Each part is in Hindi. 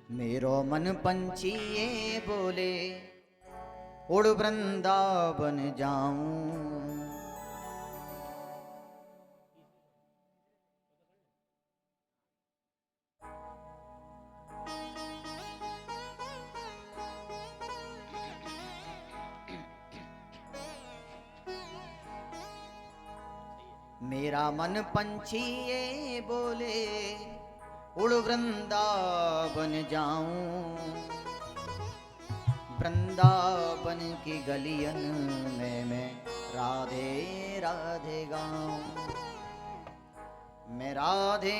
मेरो मन पंछी ये बोले उड़ वृंदावन जाऊं। मेरा मन पंछी ये बोले उड़ वृंदावन जाऊं। वृंदावन की गलियन में मैं राधे राधे गाऊं। मैं राधे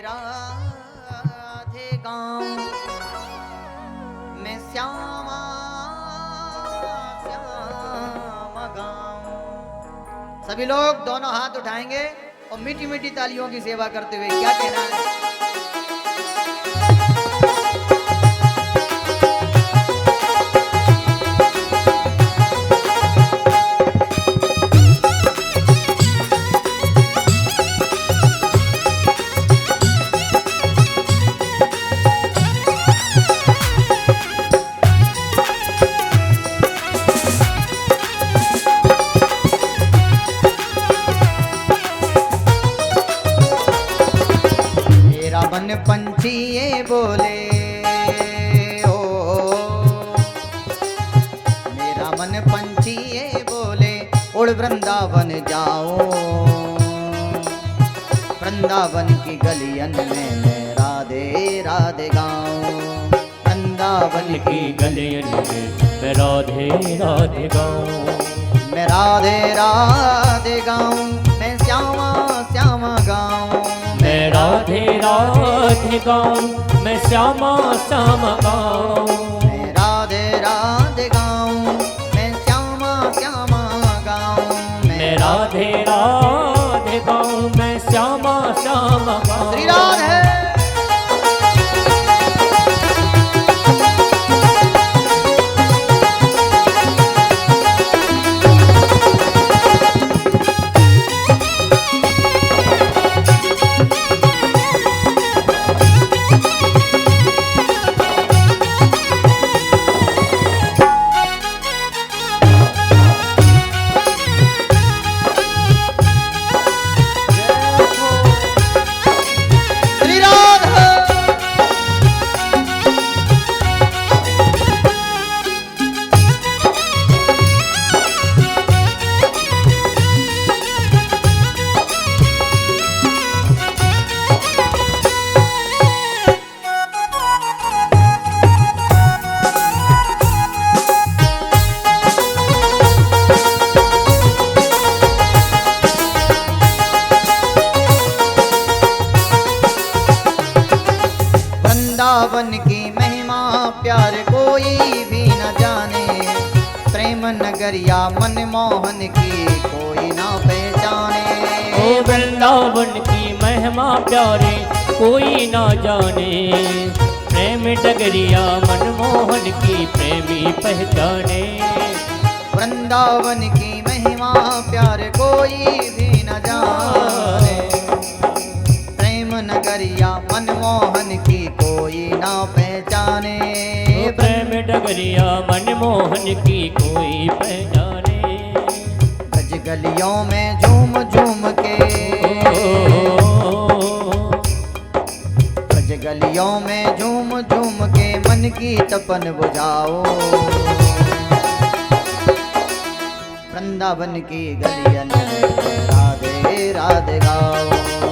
राधे गाऊं। मैं श्यामा श्यामा गाऊं। सभी लोग दोनों हाथ उठाएंगे और मीठी मीठी तालियों की सेवा करते हुए क्या कहना है? मन पंछी ये बोले ओ, मेरा मन पंछी ये बोले उड़ वृंदावन जाओ। वृंदावन की गलियन में मैं राधे राधे गाऊं। वृंदावन की गलियन में मैं राधे राधे गाऊं। मैं राधे राधे गाऊं। मैं श्यामा श्यामा गाऊं। मैं राधे राधे गाऊं। मैं श्यामा श्यामा गाऊं। मैं राधे राधे गाऊं। मैं श्यामा श्यामा गाऊं। मैं राधे राधे गाऊं। मैं श्यामा श्यामा गाऊं। श्री राधे वृंदावन की महिमा प्यार कोई भी न जाने। प्रेम नगरिया मनमोहन की कोई ना पहचाने। ओ वृंदावन की महिमा प्यारे कोई ना जाने। प्रेम डगरिया मनमोहन की प्रेमी पहचाने। वृंदावन की महिमा प्यार कोई भी न जाने। प्रेम नगरिया मनमोहन की कोई ना पहचाने। प्रेम डगरिया मनमोहन की कोई पहचाने। गज गलियों में झूम झूम के गज गलियों में झूम झूम के मन की तपन बुझाओ। वृंदावन की गलियन में राधे राधे गाओ।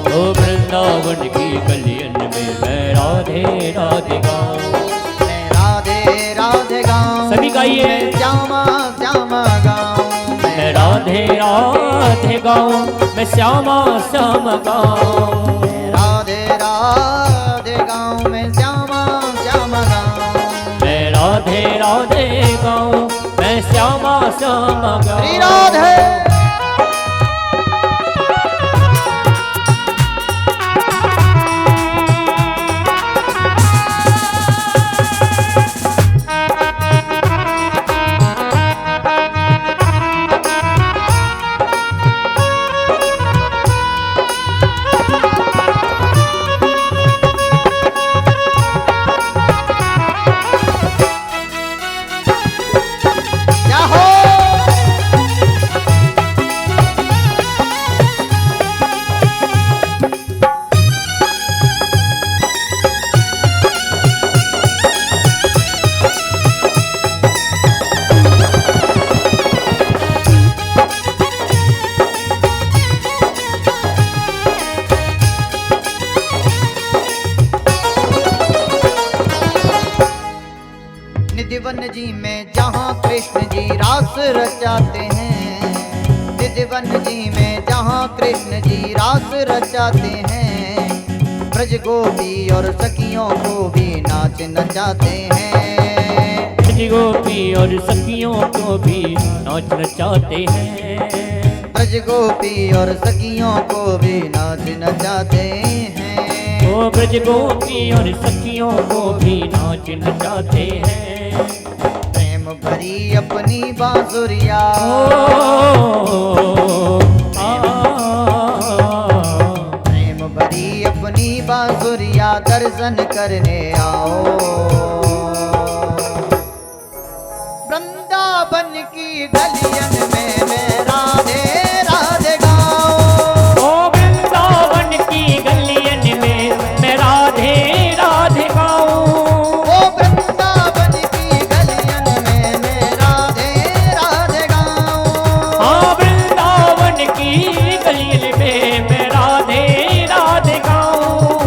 ओ वृंदावन की गलियन में मैं राधे राधे गाऊं। मैं राधे राधे गाऊं। सभी गाइए। श्यामा श्यामा गाऊं। मैं राधे राधे गाऊं। मैं श्यामा श्यामा गाऊं। मैं राधे राधे गाऊं। मैं श्यामा श्यामा गाऊं। मैं राधे राधे गाऊं। मैं श्यामा श्यामा गाऊं। श्री राधे दिदवन जी में जहाँ कृष्ण जी रास रचाते हैं, दिदवन जी में जहाँ कृष्ण जी रास रचाते हैं, ब्रज गोपी और सखियों को भी नाच नचाते हैं, ब्रज गोपी और सखियों को भी नाच नचाते हैं, ब्रज गोपी और सखियों को भी नाच नचाते हैं, ओ ब्रज गोपी और सखियों को भी नाच नचाते हैं, प्रेम भरी अपनी बांसुरिया, प्रेम भरी अपनी बांसुरिया दर्शन करने आओ, वृंदावन की गलियन में मैं राधे राधे गाऊं, ओ वृंदावन की गलियन में मैं राधे राधे गाऊं, ओ वृंदावन की गलियन में मैं राधे राधे गाऊं, हाँ वृंदावन की गलियन में मैं राधे राधे गाऊं,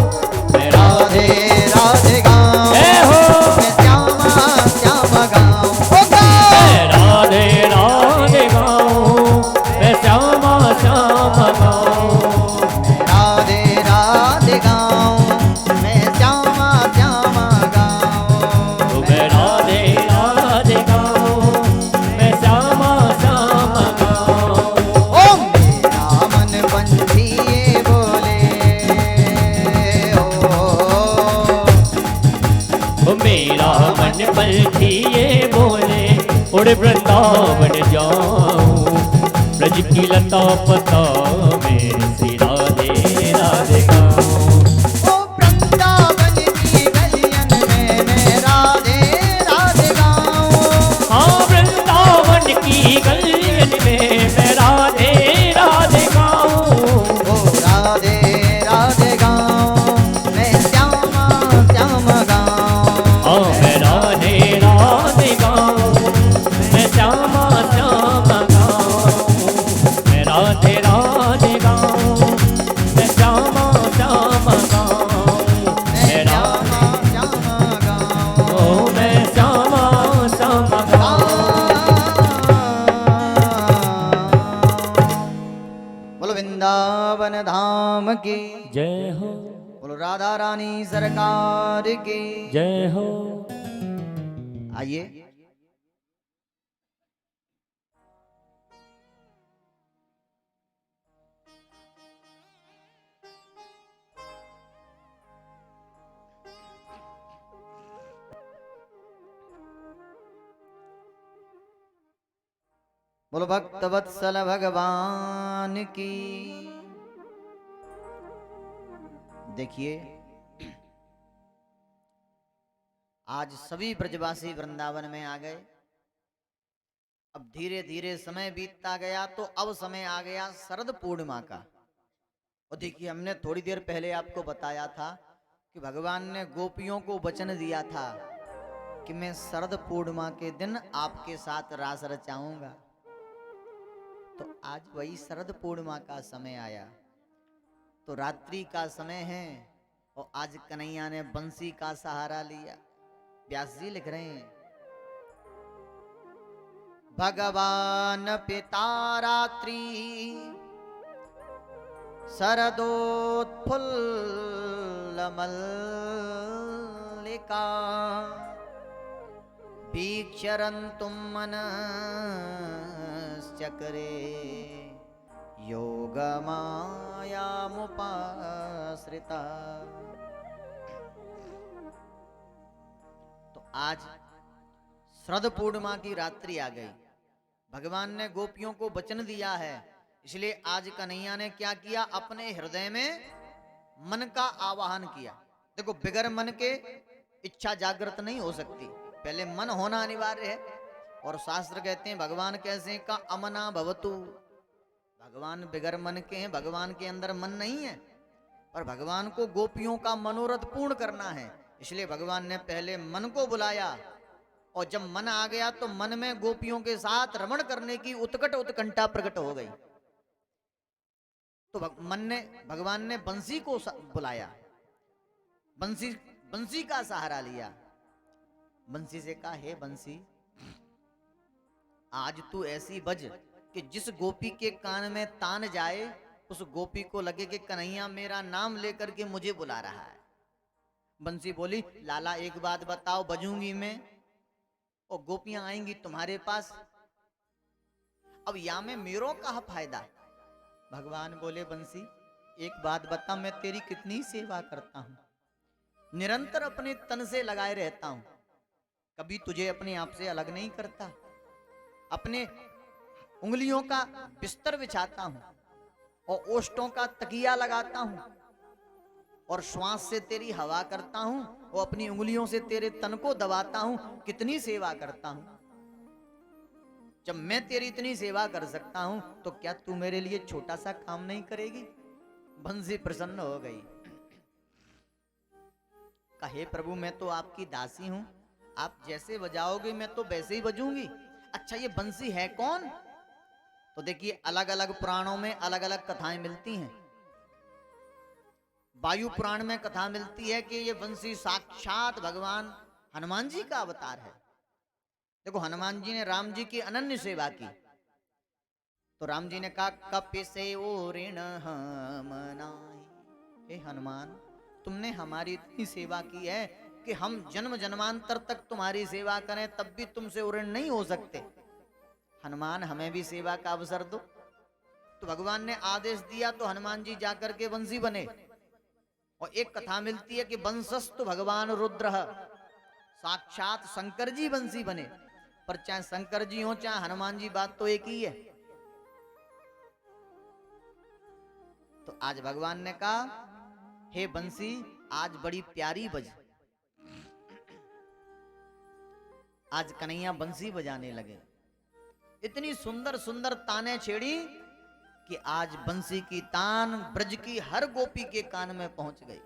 मैं राधे राधे गाऊं, जय हो मैं श्यामा श्यामा गाऊं, ओ मैं राधे राधे गाऊं, मैं श्यामा श्यामा गाऊं, राधे राधे गाऊं, मैं श्यामा श्यामा गाऊं, मैं राधे राधे गाऊं, मैं श्यामा श्यामा गाऊं, ओ मेरा मन पंछी ये बोले, ओ मेरा मन पलटी ये बोले, उड़ वृंदावन जाऊं, ब्रज की लता पता में श्री राधे राधे गाऊं, ओ वृंदावन की गलियन में मैं राधे राधे गाऊं, हाँ वृंदावन की गलियन में मैं राधे राधे गाऊं, ओ राधे राधे गाऊं, मैं श्यामा श्यामा गाऊं, हाँ मैं राधे राधे गाऊं, मैं श्यामा श्यामा गाऊं, मैं राधे राधे गाऊं, मैं श्यामा श्यामा गाऊं, मैं मैं श्यामा श्यामा गाऊं, ओ मैं श्यामा श्यामा गाऊं, बोलो वृंदावन धाम की, जय हो बोलो राधा रानी सरकार की, जय हो। आइए बोलो भक्त वत्सल भगवान की। देखिए आज सभी ब्रजवासी वृंदावन में आ गए। अब धीरे धीरे समय बीतता गया तो अब समय आ गया शरद पूर्णिमा का। और देखिए हमने थोड़ी देर पहले आपको बताया था कि भगवान ने गोपियों को वचन दिया था कि मैं शरद पूर्णिमा के दिन आपके साथ रास रचाऊंगा। तो आज वही शरद पूर्णिमा का समय आया, तो रात्रि का समय है और आज कन्हैया ने बंसी का सहारा लिया। व्यास जी लिख रहे हैं, भगवान पिता रात्रि शरदोत्फुल्ल मल्लिका वीक्षरन्तुं मनश्चक्रे योगमायामुपाश्रिता। तो आज शरद पूर्णिमा की रात्रि आ गई। भगवान ने गोपियों को वचन दिया है, इसलिए आज कन्हैया ने क्या किया, अपने हृदय में मन का आवाहन किया। देखो बिगर मन के इच्छा जागृत नहीं हो सकती, पहले मन होना अनिवार्य है। और शास्त्र कहते हैं भगवान कैसे का अमना भवतु, भगवान बिगर मन के हैं, भगवान के अंदर मन नहीं है, पर भगवान को गोपियों का मनोरथ पूर्ण करना है। इसलिए भगवान ने पहले मन को बुलाया और जब मन आ गया तो मन में गोपियों के साथ रमण करने की उत्कट उत्कंठा प्रकट हो गई। तो भगवान ने बंसी को बुलाया, बंसी का सहारा लिया। बंसी से कहा, हे बंसी, आज तू ऐसी बज कि जिस गोपी के कान में तान जाए उस गोपी को लगे कि कन्हैया मेरा नाम लेकर के मुझे बुला रहा है। बंसी बोली, लाला एक बात बताओ, बजूंगी मैं और गोपियां आएंगी तुम्हारे पास, अब या में मेरो का फायदा। भगवान बोले, बंसी एक बात बता, मैं तेरी कितनी सेवा करता हूं, निरंतर अपने तन से लगाए रहता हूं, कभी तुझे अपने आप से अलग नहीं करता, अपने उंगलियों का बिस्तर बिछाता हूं और ओष्ठों का तकिया लगाता हूं और श्वास से तेरी हवा करता हूं और अपनी उंगलियों से तेरे तन को दबाता हूं, कितनी सेवा करता हूं। जब मैं तेरी इतनी सेवा कर सकता हूं तो क्या तू मेरे लिए छोटा सा काम नहीं करेगी? बंसी प्रसन्न हो गई, कहे प्रभु मैं तो आपकी दासी हूं, आप जैसे बजाओगे मैं तो वैसे ही बजूंगी। अच्छा ये बंसी है कौन? तो देखिए अलग अलग पुराणों में अलग अलग कथाएं मिलती हैं। वायु पुराण में कथा मिलती है कि ये बंसी साक्षात भगवान हनुमान जी का अवतार है। देखो हनुमान जी ने राम जी की अनन्य सेवा की, तो राम जी ने कहा, कपिसे ओ ऋण हम नाहि। हे हनुमान, तुमने हमारी इतनी सेवा की है कि हम जन्म जन्मांतर तक तुम्हारी सेवा करें तब भी तुमसे ऋण नहीं हो सकते। हनुमान हमें भी सेवा का अवसर दो। तो भगवान ने आदेश दिया तो हनुमान जी जाकर के बंसी बने। और एक कथा मिलती है कि बंसस्तु भगवान रुद्र, साक्षात शंकर जी बंसी बने। पर चाहे शंकर जी हो चाहे हनुमान जी, बात तो एक ही है। तो आज भगवान ने कहा, हे बंसी आज बड़ी प्यारी बज। आज कन्हैया बंसी बजाने लगे, इतनी सुंदर सुंदर ताने छेड़ी कि आज बंसी की तान ब्रज की हर गोपी के कान में पहुंच गई।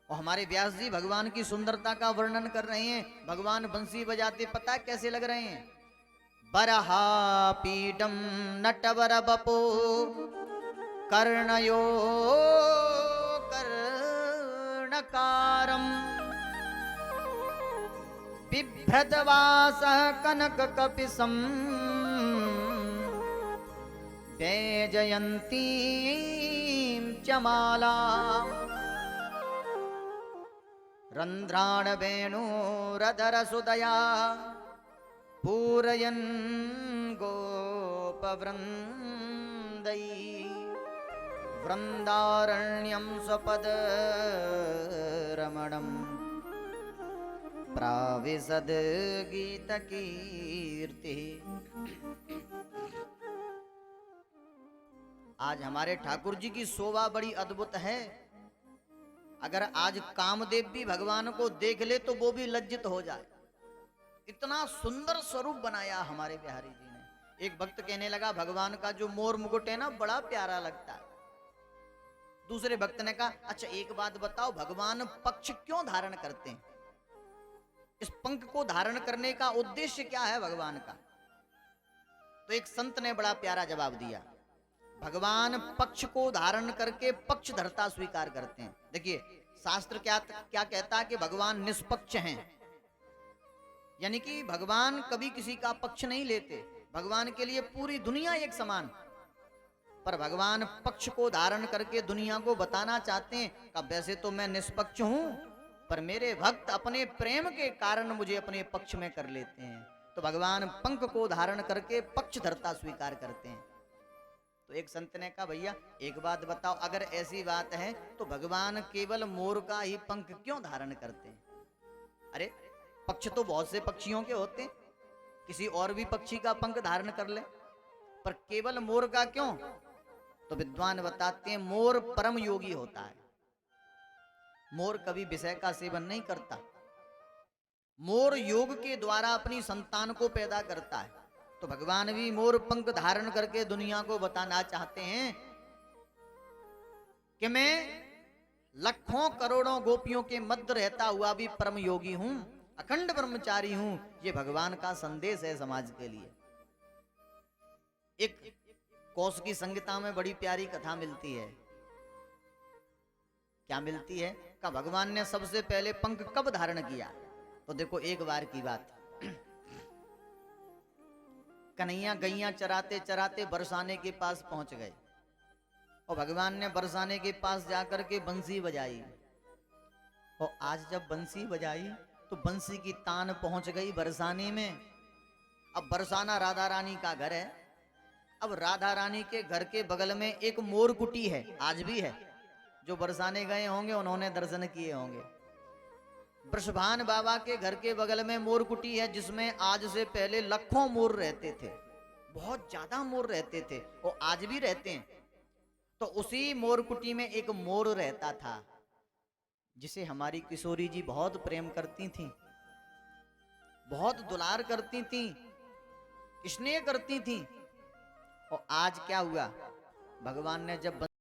और हमारे व्यास जी भगवान की सुंदरता का वर्णन कर रहे हैं। भगवान बंसी बजाते पता कैसे लग रहे हैं? बरहा पीडम नटवर बपो कर्णयो कर्णकारम बिभ्रतवास कनक कपिसम वैजयंती चमाला रंध्राण वेणुरधर सुदया पूरयन् गोपवृंदै वृंदारण्यं स्वपद रमणम् प्राविशद गीत कीर्ति। आज हमारे ठाकुर जी की शोभा बड़ी अद्भुत है। अगर आज कामदेव भी भगवान को देख ले तो वो भी लज्जित हो जाए, इतना सुंदर स्वरूप बनाया हमारे बिहारी जी ने। एक भक्त कहने लगा, भगवान का जो मोर मुकुट है ना बड़ा प्यारा लगता है। दूसरे भक्त ने कहा, अच्छा एक बात बताओ, भगवान पक्ष क्यों धारण करते हैं? इस पंख को धारण करने का उद्देश्य क्या है भगवान का? तो एक संत ने बड़ा प्यारा जवाब दिया, भगवान पक्ष को धारण करके पक्ष धरता स्वीकार करते हैं। देखिए शास्त्र क्या क्या कहता है कि भगवान निष्पक्ष हैं, यानी कि भगवान कभी किसी का पक्ष नहीं लेते। भगवान के लिए पूरी दुनिया एक समान। पर भगवान पक्ष को धारण करके दुनिया को बताना चाहते हैं कि वैसे तो मैं निष्पक्ष हूं, पर मेरे भक्त अपने प्रेम के कारण मुझे अपने पक्ष में कर लेते हैं। तो भगवान पंख को धारण करके पक्ष धरता स्वीकार करते हैं। तो एक संत ने कहा, भैया एक बात बताओ, अगर ऐसी बात है तो भगवान केवल मोर का ही पंख क्यों धारण करते हैं? अरे पक्ष तो बहुत से पक्षियों के होते हैं, किसी और भी पक्षी का पंख धारण कर ले, पर केवल मोर का क्यों? तो विद्वान बताते हैं, मोर परम योगी होता है। मोर कभी विषय का सेवन नहीं करता। मोर योग के द्वारा अपनी संतान को पैदा करता है। तो भगवान भी मोर पंख धारण करके दुनिया को बताना चाहते हैं कि मैं लाखों करोड़ों गोपियों के मध्य रहता हुआ भी परम योगी हूं, अखंड ब्रह्मचारी हूं। ये भगवान का संदेश है समाज के लिए। एक कोश की संहिता में बड़ी प्यारी कथा मिलती है। क्या मिलती है? का भगवान ने सबसे पहले पंख कब धारण किया? तो देखो एक बार की बात, कन्हैया गैया चराते चराते बरसाने के पास पहुंच गए और भगवान ने बरसाने के पास जाकर के बंसी बजाई। और आज जब बंसी बजाई तो बंसी की तान पहुंच गई बरसाने में। अब बरसाना राधा रानी का घर है। अब राधा रानी के घर के बगल में एक मोर कुटी है, आज भी है। जो बरसाने गए होंगे उन्होंने दर्शन किए होंगे। वृषभान बाबा के घर के बगल में मोर कुटी है, जिसमें आज से पहले लाखों मोर रहते थे, बहुत ज्यादा मोर रहते थे और आज भी रहते हैं। तो उसी मोर कुटी में एक मोर रहता था, जिसे हमारी किशोरी जी बहुत प्रेम करती थी, बहुत दुलार करती थी, स्नेह करती थी। और आज क्या हुआ, भगवान ने जब